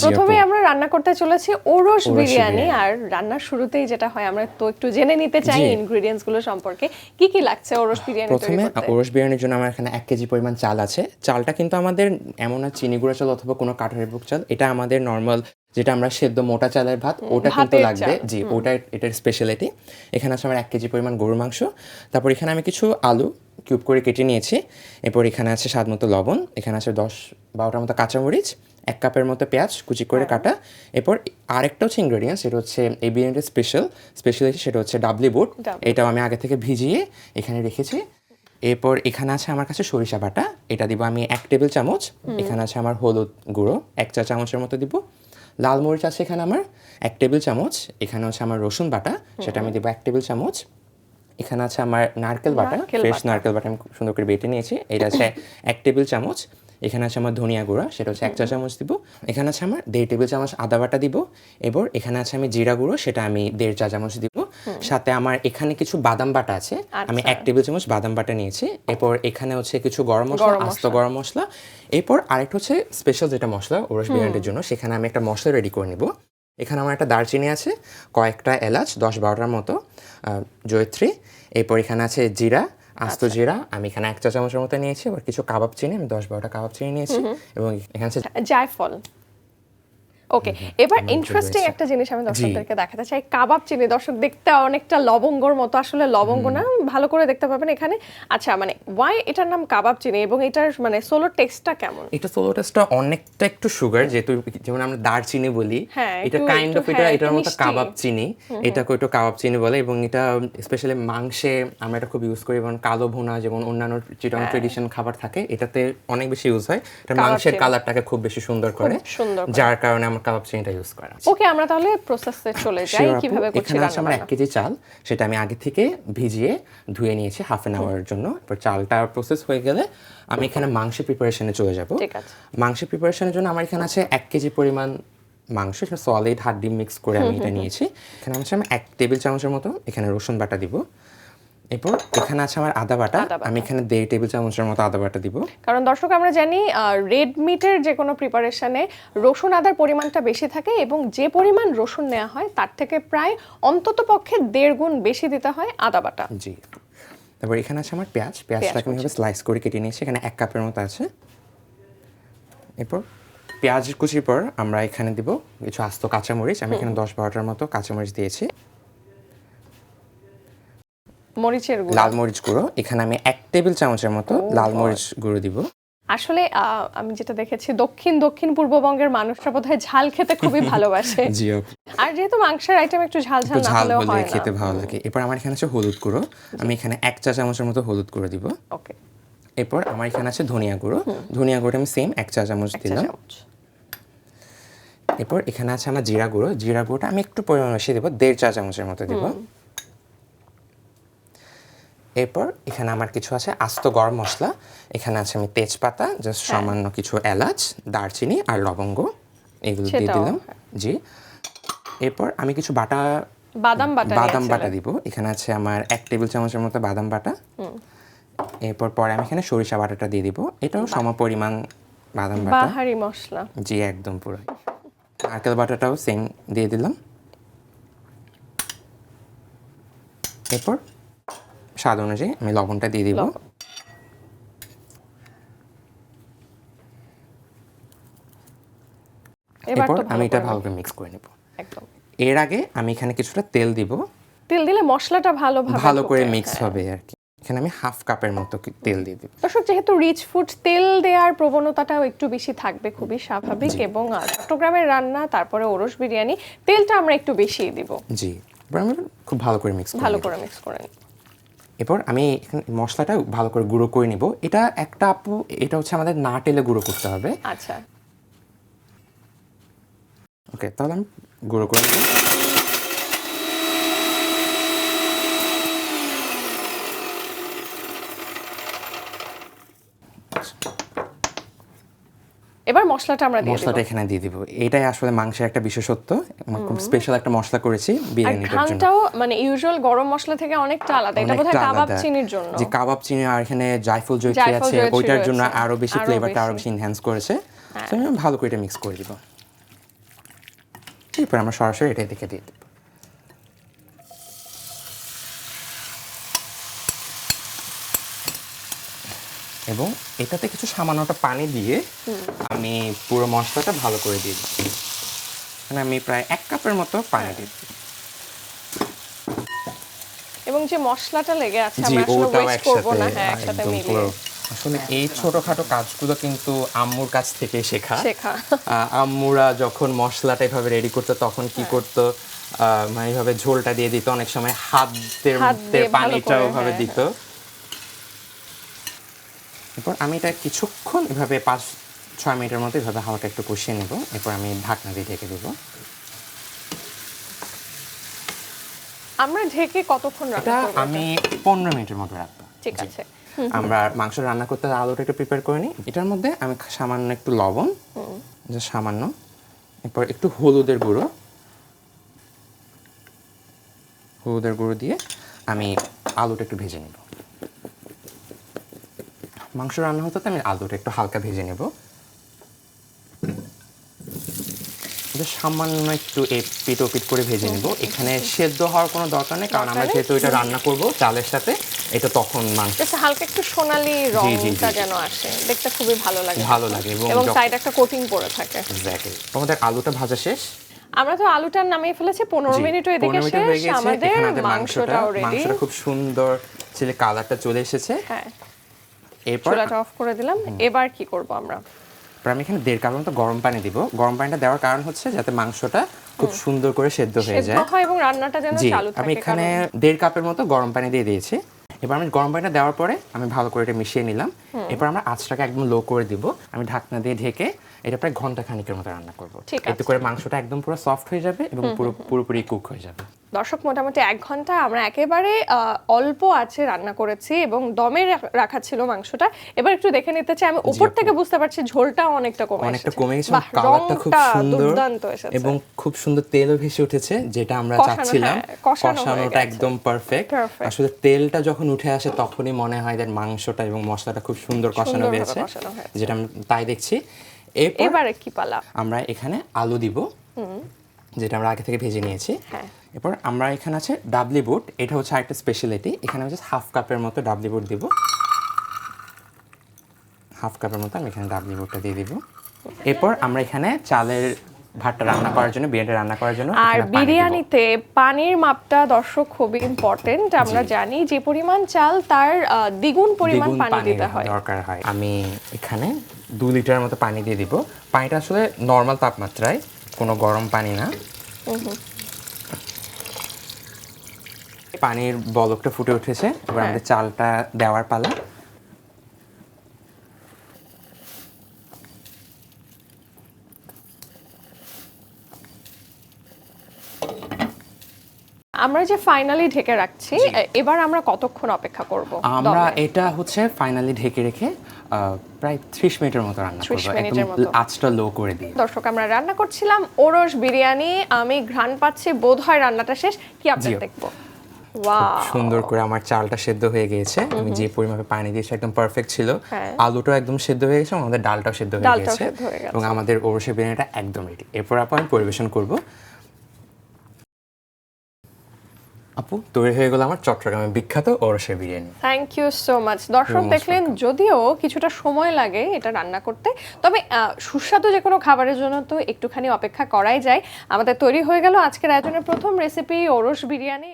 প্রথমে আমরা রান্না করতে চলেছি ওরস বিরিয়ানি। আর রান্নার শুরুতেই যেটা হয় আমরা তো একটু জেনে নিতে চাই ইনগ্রেডিয়েন্টস গুলো সম্পর্কে, কি কি লাগছে ওরস বিরিয়ানি তৈরি করতে। প্রথমে ওরস বিরিয়ানির জন্য আমার এখানে 1 কেজি পরিমাণ চাল আছে। চালটা কিন্তু আমাদের এমন না চিনি গুঁড়া চাল অথবা কোনো কাঠারি বুক চাল, এটা আমাদের নর্মাল যেটা আমরা সেদ্ধ মোটা চালের ভাত, ওটা কিন্তু লাগবে। জি, ওটা এটার স্পেশালিটি। এখানে আছে আমার 1 কেজি পরিমাণ গরুর মাংস। তারপর এখানে আমি কিছু আলু কিউব করে কেটে নিয়েছি। এরপর এখানে আছে স্বাদ মতো লবণ, এখানে আছে 10-12টার মতো কাঁচামরিচ, 1 কাপের মতো পেঁয়াজ কুচি করে কাটা। এরপর আরেকটা হচ্ছে ইনগ্রেডিয়েন্টস, সেটা হচ্ছে এই বিরিয়ানির স্পেশালিটি, সেটা হচ্ছে ডাবলি বুট। এটাও আমি আগে থেকে ভিজিয়ে এখানে রেখেছি। এরপর এখানে আছে আমার কাছে সরিষা বাটা, এটা দিব আমি 1 টেবিল চামচ। এখানে আছে আমার হলুদ গুঁড়ো 1 চা চামচের মতো দিব। লাল মরিচ আছে এখানে আমার 1 টেবিল চামচ। এখানে হচ্ছে আমার রসুন বাটা, সেটা আমি দেবো 1 টেবিল চামচ। এখানে আছে আমার নারকেল বাটা, ফ্রেশ নারকেল বাটা আমি খুব সুন্দর করে বেটে নিয়েছি, এটা আছে 1 টেবিল চামচ। এখানে আছে আমার ধনিয়া গুঁড়া, সেটা হচ্ছে 1 চা চামচ দিব। এখানে আছে আমার 1.5 টেবিল চামচ আদা বাটা দিব। এবার এখানে আছে আমি জিরা গুঁড়ো, সেটা আমি 1.5 চা চামচ দিব। সাথে আমার এখানে কিছু বাদাম বাটা আছে, আমি 1 টেবিল চামচ বাদাম বাটা নিয়েছি। এরপর এখানে হচ্ছে কিছু গরম মশলা, আস্ত গরম মশলা। এরপর আরেকটা হচ্ছে স্পেশাল যেটা মশলা ওরস বিরিয়ানির জন্য, সেখানে আমি একটা মশলা রেডি করে নিব। এখানে আমার একটা দারচিনি আছে, কয়েকটা এলাচ 10-12টার মতো, জয়ত্রী। এরপর এখানে আছে জিরা, আস্ত জিরা আমি এখানে 1 চা চামচের মতো নিয়েছি। এবার কিছু কাবাব চিনি আমি 10-12টা কাবাব চিনি নিয়েছি, এবং এখানে আছে জায়ফল। ওকে, এবার ইন্টারেস্টিং একটা জিনিস আমি দর্শকদেরকে দেখাতে চাই। কাবাব চিনি, দর্শক দেখতে অনেকটা লবঙ্গর মতো, আসলে লবঙ্গ না, ভালো করে দেখতে পাবেন এখানে। আচ্ছা, মানে ওয়াই এটার নাম কাবাব চিনি এবং এটার মানে সোলো টেস্টটা কেমন? এটা সোলো টেস্টটা অনেকটা একটু সুগার, যেহেতু যেমন আমরা দারচিনি বলি, এটা কাইন্ড অফ এটার মতো কাবাব চিনি, এটাকে একটু কাবাব চিনি বলে। এবং এটা স্পেশালি মাংসে আমরা এটা খুব ইউজ করি, এবং কালো ভুনা যেমন অন্যান্য চিটাং ট্রেডিশন খাবার থাকে, এটাতে অনেক বেশি ইউজ হয়। এটা মাংসের কালারটাকে খুব বেশি সুন্দর করে, যার কারণে কাবাব চিনিটা ইউজ করা। ওকে, আমরা তাহলে প্রসেসে চলে যাই কিভাবে করছি। এখানে আছে আমার 1 কেজি চাল, সেটা আমি আগে থেকে ভিজিয়ে ধুয়ে নিয়েছি হাফ অ্যান আওয়ারের জন্য। এরপর চালটা প্রসেস হয়ে গেলে আমি এখানে মাংসের প্রিপারেশনে চলে যাব। ঠিক আছে। মাংসের প্রিপারেশনের জন্য আমার এখানে আছে 1 কেজি পরিমাণ মাংস, সেটা সলিড হাড্ডি মিক্স করে আমি এটা নিয়েছি। এখানে আছে আমি 1 টেবিল চামচের মতো এখানে রসুন বাটা দিব। এরপর এখানে আছে আমার আদা বাটা, আমি এখানে 1.5 টেবিল চামচের মতো আদা বাটা দিব। কারণ দর্শক আমরা জানি রেড মিটের যে কোনো প্রিপারেশনে রসুন আদার পরিমাণটা বেশি থাকে, এবং যে পরিমাণ রসুন নেওয়া হয় তার থেকে প্রায় অন্তত পক্ষে 1.5 গুণ বেশি দিতে হয় আদা বাটা। জি। তারপর এখানে আছে আমার পেঁয়াজটাকে আমি স্লাইস করে কেটে নিয়েছি, এখানে 1 কাপের মতো আছে। এরপর পেঁয়াজ কুচির পর আমরা এখানে দিব কিছু আস্ত কাঁচামরিচ, আমি এখানে 10-12টার মতো কাঁচামরিচ দিয়েছি। মরিচের গুঁড়ো, লাল মরিচ গুঁড়ো এখানে আমি 1 টেবিল চামচের মতো লাল মরিচ গুঁড়ো দিব। আসলে আমি যেটা দেখেছি দক্ষিণ পূর্ববঙ্গের মানুষরা বোধহয় ঝাল খেতে খুবই ভালোবাসে। জি, আর যেহেতু মাংসের আইটেম একটু ঝাল ঝাল না হলেও হয় না, খেতে ভালো লাগে। এরপর আমার এখানে আছে হলুদ গুঁড়ো, আমি এখানে 1 চা চামচের মতো হলুদ গুঁড়ো দিব। ওকে। এরপর আমার এখানে আছে ধনিয়া গুঁড়োটা আমি সেম 1 চা চামচ দিলাম। এরপর এখানে আছে আমার জিরা গুঁড়োটা আমি একটু পরিমাণ বেশি দেবো, 1.5 চা চামচের মতো দিব। এরপর এখানে আমার কিছু আছে আস্ত গরম মশলা, এখানে আছে আমি তেজপাতা, জাস্ট সামান্য কিছু এলাচ, দারচিনি আর লবঙ্গ, এগুলো দিয়ে দিলাম। জি। এরপর আমি কিছু বাদাম বাটা দিব, এখানে আছে আমার 1 টেবিল চামচের মতো বাদাম বাটা। এরপর পরে আমি এখানে সরিষা বাটাটা দিয়ে দিব, এটাও সমপরিমাণ বাদাম বাটা, বাহারি মশলা। জি, একদম পুরো। নারকেল বাটাটাও সেম দিয়ে দিলাম। এরপর স্বাদ অনুযায়ী আমি লবণটা দিয়ে দিব। এরপর আমি এটা ভালো করে মিক্স করে নেব। একদম। এর আগে আমি এখানে কিছুটা তেল দিব, তেল দিলে মশলাটা ভালো করে মিক্স হবে আর কি। এখানে আমি হাফ কাপের মতো তেল দিয়ে দিব। দর্শক, যেহেতু রিচ ফুড, তেল দেওয়ার প্রবণতাটাও একটু বেশি থাকবে, খুবই স্বাভাবিক। এবং চট্টগ্রামের রান্না, তারপরে ওরস বিরিয়ানি, তেলটা আমরা একটু বেশি দিব। জি। এবার আমরা খুব ভালো করে মিক্স করে নিই। এরপর আমি এখানে মশলাটা ভালো করে গুঁড়ো করে নিব। এটা এটা হচ্ছে আমাদের না টেলে গুঁড়ো করতে হবে। আচ্ছা। ওকে, তাহলে আমি গুঁড়ো করে নেব। এবার মশলাটা এখানে দিয়ে দিব। এটাই আসলে মাংসের একটা বিশেষত্ব, খুব স্পেশাল একটা মশলা করেছি বিরিয়ানিটার জন্য। ঘ্রাণটাও মানে ইউজুয়াল গরম মশলা থেকে অনেকটা আলাদা, এটা বোধহয় কাবাব চিনির জন্য। যে কাবাব চিনি আর এখানে জায়ফল জয়ত্রী আছে, ওইটার জন্য আরো বেশি ফ্লেভারটা আরো বেশি এনহ্যান্স করেছে। তো আমি ভালো করে এটা মিক্স করে দিব। এরপর আমরা সরাসরি এটাই দিকে দিয়ে দেবো। এবং এটাতে কিছু সামান্যটা পানি দিয়ে আমি পুরো মশলাটা ভালো করে দিয়ে দিচ্ছি। মানে আমি প্রায় 1 কাপের মতো পানি দিচ্ছি। এবং যে মশলাটা লেগে আছে জি, আমরা আসলে ওটাও ওয়েস্ট করব না, একসাথে হ্যাঁ একসাথে একদম মিলিয়ে পুরো। আসলে এই ছোটখাটো কাজগুলো কিন্তু আম্মুর কাছ থেকে শেখা। আম্মুরা যখন মশলাটা এভাবে রেডি করতো তখন কি করতো, মানে এইভাবে ঝোলটা দিয়ে দিত, অনেক সময় হাতের মধ্যে পানিটা ওভাবে দিত। এরপর আমি এটা কিছুক্ষণ এভাবে 5-6 মিনিটের মতো এভাবে হালকা একটু কষিয়ে নেব। এরপর আমি ঢাকনা দিয়ে ঢেকে দেবো। আমরা ঢেকে কতক্ষণ রান্না এটা করব? আমি 15 মিনিটের মতো রাখবো। ঠিক আছে। আমরা মাংস রান্না করতে আলুটা একটু প্রিপেয়ার করে নিই। এটার মধ্যে আমি সামান্য একটু লবণ, যে সামান্য, এরপর একটু হলুদের গুঁড়ো দিয়ে আমি আলুটা একটু ভেজে নেব। মাংস রান্না হতে আমি আলুটা একটু হালকা ভেজে নেব। সামান্য একটু এপিট ওপিট করে ভেজে নেব। এখানে সেদ্ধ হওয়ার কোনো দরকার নেই, কারণ আমরা যেহেতু এটা রান্না করব চালের সাথে, এটা তখন মাংস হালকা একটু সোনালী রংটা যেন আসে, দেখতে খুবই ভালো লাগে এবং সাইড একটা কোটিং পড়ে থাকে। এক্স্যাক্টলি। আমাদের আলুটা ভাজা শেষ। আমরা তো আলুটা নামিয়ে ফেলেছি, 15 মিনিটও এদিকে শেষ। আমাদের মাংসটাও রেডি। মাংসটা খুব সুন্দর ছেলে কালারটা চলে এসেছে। হ্যাঁ, এরপর চুলাটা অফ করে দিলাম। এবার কি করব আমরা? আমি এখানে 1.5 কাপ মতো গরম পানি দিব। গরম পানিটা দেওয়ার কারণ হচ্ছে যাতে মাংসটা খুব সুন্দর করে সেদ্ধ হয়ে যায় এবং রান্নাটা যেন চালু থাকে। আমি এখানে 1.5 কাপের মতো গরম পানি দিয়ে দিয়েছি। এবার আমি গরম পানিটা দেওয়ার পরে আমি ভালো করে এটা মিশিয়ে নিলাম। এরপর আমরা আঁচটাকে একদম লো করে দিব। আমি ঢাকনা দিয়ে ঢেকে এটা প্রায় ঘন্টা খানিকের মতো রান্না করব। এতে করে মাংসটা একদম পুরো সফট হয়ে যাবে এবং পুরোপুরি কুক হয়ে যাবে। দর্শক, মোটামুটি 1 ঘন্টা আমরা একেবারে অল্প আঁচে রান্না করেছি এবং দমে রাখা ছিল মাংসটা। এবার একটু দেখে নিতে চাই। আমি উপর থেকে বুঝতে পারছি ঝোলটা অনেকটা কমে গেছে, কালারটা খুব সুন্দর দুর্দান্ত এসেছে এবং খুব সুন্দর তেলও ভেসে উঠেছে, যেটা আমরা চাচ্ছিলাম। কষানোটা একদম পারফেক্ট। আসলে তেলটা যখন উঠে আসে তখনই মনে হয় যে মাংসটা এবং মশলাটা খুব সুন্দর কষানো হয়েছে, যেটা আমরা তাই দেখছি। এবারে কি পালা? আমরা এখানে আলু দিব, যেটা আমরা আগে থেকে ভেজে নিয়েছি। এরপর আমরা এখানে আছে ডাবলি বুট। এটা হচ্ছে আরেকটা স্পেশালিটি। এখানে হচ্ছে 1/2 কাপের মতো ডাবলি বুট দিব। 1/2 কাপের মতো আমি এখানে ডাবলি বুটটা দিয়ে দিব। এরপর আমরা এখানে চালের ভাতটা রান্না করার জন্য, বিরিয়ানি রান্না করার জন্য, আর বিরিয়ানিতে পানির মাপটা দর্শক খুবই ইম্পর্টেন্ট। আমরা জানি যে পরিমাণ চাল তার দ্বিগুণ পরিমাণ পানি দিতে হয়, দরকার হয়। আমি এখানে 2 লিটারের মতো পানি দিয়ে দিব। পানিটা আসলে নরমাল তাপমাত্রায়, কোনো গরম পানি না। পানির বলকটা ফুটে উঠেছে। এবার আমাদের চালটা দেওয়ার পালা। আমরা যে ফাইনালি ঢেকে রাখছি, এবার আমরা কতক্ষণ অপেক্ষা করব? আমরা এটা হচ্ছে ফাইনালি ঢেকে রেখে প্রায় 30 মিনিটের মতো রান্না করব, একদম আঁচটা লো করে দিয়ে। দর্শক, আমরা রান্না করছিলাম ওরস বিরিয়ানি। আমি ঘ্রাণ পাচ্ছি, বোধহয় রান্নাটা শেষ। কি আপডেট দেখব? ওয়াও, সুন্দর করে আমার চালটা সেদ্ধ হয়ে গিয়েছে। আমি যে পরিমাণে পানি দিয়েছি একদম পারফেক্ট ছিল। আলুটাও একদম সেদ্ধ হয়ে গেছে, আমাদের ডালটাও সেদ্ধ হয়ে গেছে এবং আমাদের ওরসের বিরিয়ানিটা একদম রেডি। এরপর আমি পরিবেশন করব। আপু, তৈরি হয়ে গেল আমার চট্টগ্রামের বিখ্যাত ওরসের biryani. Thank you so much. দর্শক দেখলেন, যদিও কিছুটা সময় লাগে এটা রান্না করতে, তবে সুস্বাদু যে কোনো খাবারের জন্য তো একটুখানি অপেক্ষা করাই যায়। আমাদের তৈরি হয়ে গেল আজকের আয়োজনের প্রথম রেসিপি ওরস বিরিয়ানি।